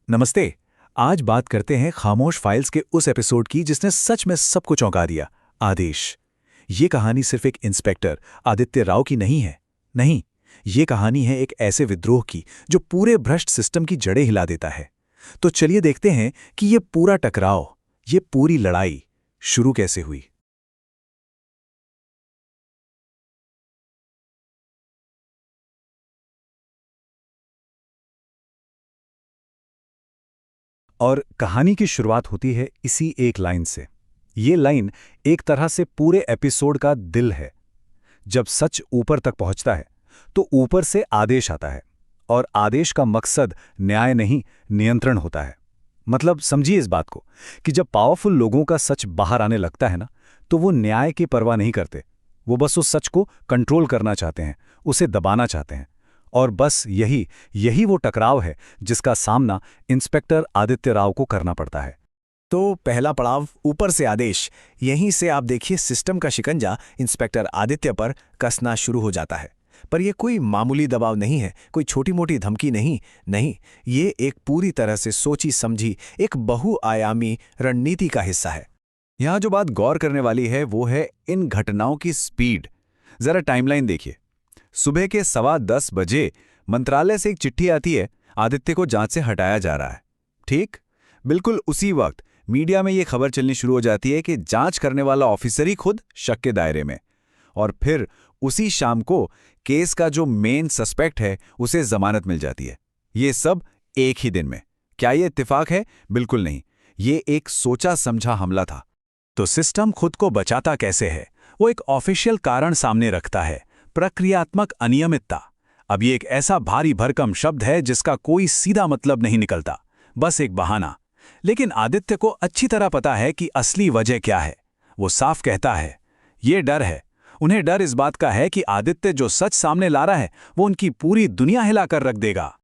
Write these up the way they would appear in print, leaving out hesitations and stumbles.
नमस्ते। आज बात करते हैं खामोश फाइल्स के उस एपिसोड की जिसने सच में सबको चौंका दिया। आदेश। ये कहानी सिर्फ एक इंस्पेक्टर आदित्य राव की नहीं है। नहीं, ये कहानी है एक ऐसे विद्रोह की जो पूरे भ्रष्ट सिस्टम की जड़ें हिला देता है। तो चलिए देखते हैं कि ये पूरा टकराव, ये पूरी लड़ाई शुरू कैसे हुई। और कहानी की शुरुआत होती है इसी एक लाइन से। ये लाइन एक तरह से पूरे एपिसोड का दिल है। जब सच ऊपर तक पहुंचता है तो ऊपर से आदेश आता है, और आदेश का मकसद न्याय नहीं, नियंत्रण होता है। मतलब समझिए इस बात को कि जब पावरफुल लोगों का सच बाहर आने लगता है ना, तो वो न्याय की परवाह नहीं करते। वो बस उस सच को कंट्रोल करना चाहते हैं, उसे दबाना चाहते हैं। और बस यही यही वो टकराव है जिसका सामना इंस्पेक्टर आदित्य राव को करना पड़ता है। तो पहला पड़ाव ऊपर से आदेश। यहीं से आप देखिए सिस्टम का शिकंजा इंस्पेक्टर आदित्य पर कसना शुरू हो जाता है। पर यह कोई मामूली दबाव नहीं है, कोई छोटी मोटी धमकी नहीं। नहीं, ये एक पूरी तरह से सोची समझी एक बहुआयामी रणनीति का हिस्सा है। यहाँ जो बात गौर करने वाली है वो है इन घटनाओं की स्पीड। जरा टाइमलाइन देखिए। सुबह के 10:15 मंत्रालय से एक चिट्ठी आती है, आदित्य को जांच से हटाया जा रहा है। ठीक, बिल्कुल उसी वक्त मीडिया में ये खबर चलनी शुरू हो जाती है कि जांच करने वाला ऑफिसर ही खुद शक के दायरे में। और फिर उसी शाम को केस का जो मेन सस्पेक्ट है उसे जमानत मिल जाती है। ये सब एक ही दिन में। क्या ये इत्तेफाक है? बिल्कुल नहीं, ये एक सोचा समझा हमला था। तो सिस्टम खुद को बचाता कैसे है? वो एक ऑफिशियल कारण सामने रखता है, प्रक्रियात्मक अनियमितता। अब ये एक ऐसा भारी भरकम शब्द है जिसका कोई सीधा मतलब नहीं निकलता, बस एक बहाना। लेकिन आदित्य को अच्छी तरह पता है कि असली वजह क्या है। वो साफ कहता है, ये डर है। उन्हें डर इस बात का है कि आदित्य जो सच सामने ला रहा है वो उनकी पूरी दुनिया हिलाकर रख देगा।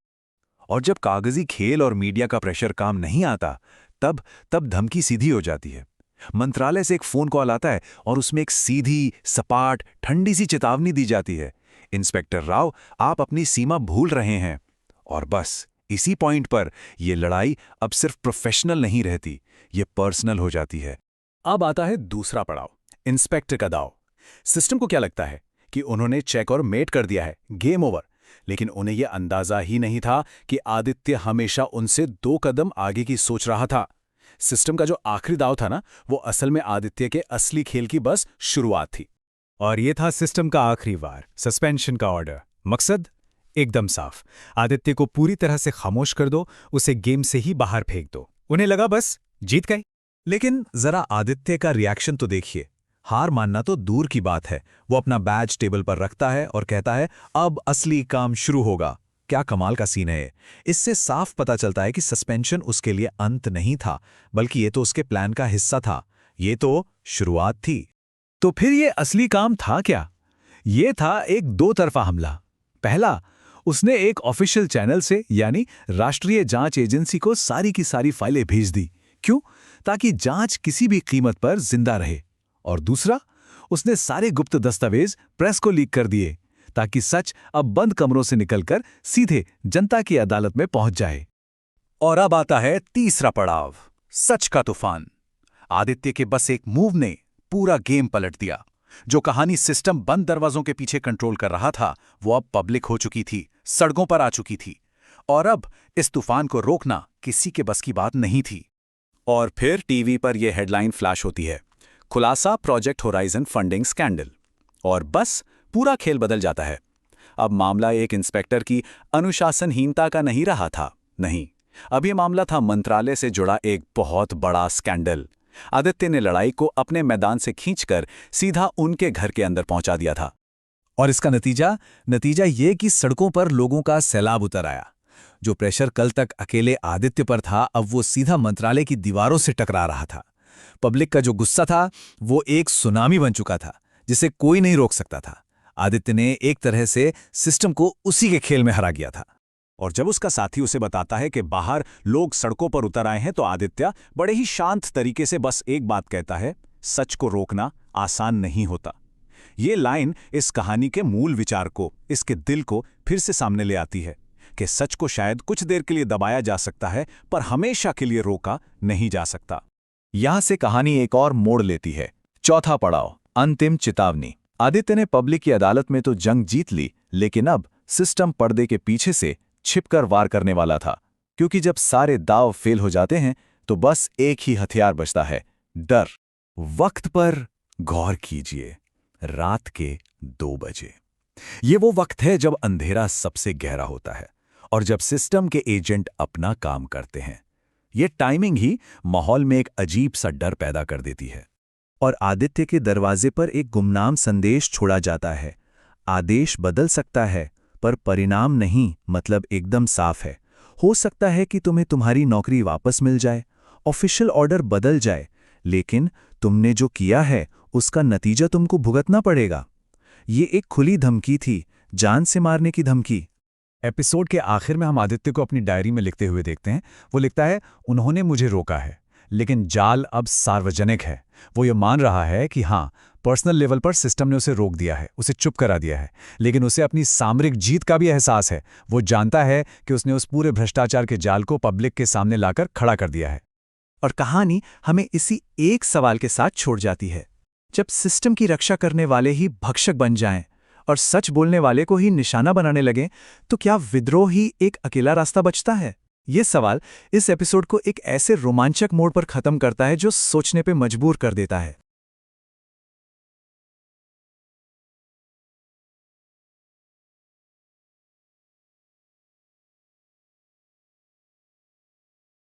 और जब कागजी खेल और मीडिया का प्रेशर काम नहीं आता, तब तब धमकी सीधी हो जाती है। मंत्रालय से एक फोन कॉल आता है और उसमें एक सीधी, सपाट, ठंडी सी चेतावनी दी जाती है, इंस्पेक्टर राव, आप अपनी सीमा भूल रहे हैं। और बस इसी पॉइंट पर यह लड़ाई अब सिर्फ प्रोफेशनल नहीं रहती, ये पर्सनल हो जाती है। अब आता है दूसरा पड़ाव, इंस्पेक्टर का दाव। सिस्टम को क्या लगता है कि उन्होंने चेक और मेट कर दिया है, गेम ओवर। लेकिन उन्हें यह अंदाजा ही नहीं था कि आदित्य हमेशा उनसे 2 कदम आगे की सोच रहा था। सिस्टम का जो आखिरी दाव था ना, वो असल में आदित्य के असली खेल की बस शुरुआत थी। और ये था सिस्टम का आखिरी वार, सस्पेंशन का ऑर्डर। मकसद एकदम साफ, आदित्य को पूरी तरह से खामोश कर दो, उसे गेम से ही बाहर फेंक दो। उन्हें लगा बस जीत गए। लेकिन जरा आदित्य का रिएक्शन तो देखिए। हार मानना तो दूर की बात है, वो अपना बैज टेबल पर रखता है और कहता है, अब असली काम शुरू होगा। क्या कमाल का सीन है। इससे साफ पता चलता है कि सस्पेंशन उसके लिए अंत नहीं था, बल्कि ये तो उसके प्लान का हिस्सा था। ये तो शुरुआत थी। तो फिर ये असली काम था क्या? ये था एक 2 तरफा हमला। पहला, उसने एक ऑफिशियल चैनल से यानी राष्ट्रीय जांच एजेंसी को सारी की सारी फाइलें भेज दी। क्यों? ताकि जांच किसी भी कीमत पर जिंदा रहे। और दूसरा, उसने सारे गुप्त दस्तावेज प्रेस को लीक कर दिए, ताकि सच अब बंद कमरों से निकलकर सीधे जनता की अदालत में पहुंच जाए। और अब आता है तीसरा पड़ाव, सच का तूफान। आदित्य के बस एक मूव ने पूरा गेम पलट दिया। जो कहानी सिस्टम बंद दरवाजों के पीछे कंट्रोल कर रहा था, वो अब पब्लिक हो चुकी थी, सड़कों पर आ चुकी थी। और अब इस तूफान को रोकना किसी के बस की बात नहीं थी। और फिर टीवी पर यह हेडलाइन फ्लैश होती है, खुलासा प्रोजेक्ट होराइजन फंडिंग स्कैंडल। और बस पूरा खेल बदल जाता है। अब मामला एक इंस्पेक्टर की अनुशासनहीनता का नहीं रहा था। नहीं, अब यह मामला था मंत्रालय से जुड़ा एक बहुत बड़ा स्कैंडल। आदित्य ने लड़ाई को अपने मैदान से खींचकर सीधा उनके घर के अंदर पहुंचा दिया था। और इसका नतीजा ये कि सड़कों पर लोगों का सैलाब उतर आया। जो प्रेशर कल तक अकेले आदित्य पर था, अब वो सीधा मंत्रालय की दीवारों से टकरा रहा था। पब्लिक का जो गुस्सा था वो एक सुनामी बन चुका था, जिसे कोई नहीं रोक सकता था। आदित्य ने एक तरह से सिस्टम को उसी के खेल में हरा गया था। और जब उसका साथी उसे बताता है कि बाहर लोग सड़कों पर उतर आए हैं, तो आदित्य बड़े ही शांत तरीके से बस एक बात कहता है, सच को रोकना आसान नहीं होता। ये लाइन इस कहानी के मूल विचार को, इसके दिल को फिर से सामने ले आती है। कि सच को शायद कुछ देर के लिए दबाया जा सकता है, पर हमेशा के लिए रोका नहीं जा सकता। यहां से कहानी एक और मोड़ लेती है। चौथा पड़ाव, अंतिम चेतावनी। आदित्य ने पब्लिक की अदालत में तो जंग जीत ली, लेकिन अब सिस्टम पर्दे के पीछे से छिपकर वार करने वाला था। क्योंकि जब सारे दाव फेल हो जाते हैं तो बस एक ही हथियार बचता है, डर। वक्त पर गौर कीजिए, रात के 2 बजे। ये वो वक्त है जब अंधेरा सबसे गहरा होता है और जब सिस्टम के एजेंट अपना काम करते हैं। ये टाइमिंग ही माहौल में एक अजीब सा डर पैदा कर देती है। और आदित्य के दरवाजे पर एक गुमनाम संदेश छोड़ा जाता है। आदेश बदल सकता है, पर परिणाम नहीं, मतलब एकदम साफ है। हो सकता है कि तुम्हें तुम्हारी नौकरी वापस मिल जाए, ऑफिशियल ऑर्डर बदल जाए, लेकिन तुमने जो किया है उसका नतीजा तुमको भुगतना पड़ेगा। ये एक खुली धमकी थी, जान से मारने की धमकी। एपिसोड के आखिर में हम आदित्य को अपनी डायरी में लिखते हुए देखते हैं। वो लिखता है, उन्होंने मुझे रोका है, लेकिन जाल अब सार्वजनिक है। वो ये मान रहा है कि हाँ, पर्सनल लेवल पर सिस्टम ने उसे रोक दिया है, उसे चुप करा दिया है, लेकिन उसे अपनी सामरिक जीत का भी एहसास है। वो जानता है कि उसने उस पूरे भ्रष्टाचार के जाल को पब्लिक के सामने लाकर खड़ा कर दिया है। और कहानी हमें इसी एक सवाल के साथ छोड़ जाती है। जब सिस्टम की रक्षा करने वाले ही भक्षक बन जाएं और सच बोलने वाले को ही निशाना बनाने लगें, तो क्या विद्रोह ही एक अकेला रास्ता बचता है? ये सवाल इस एपिसोड को एक ऐसे रोमांचक मोड़ पर खत्म करता है जो सोचने पे मजबूर कर देता है।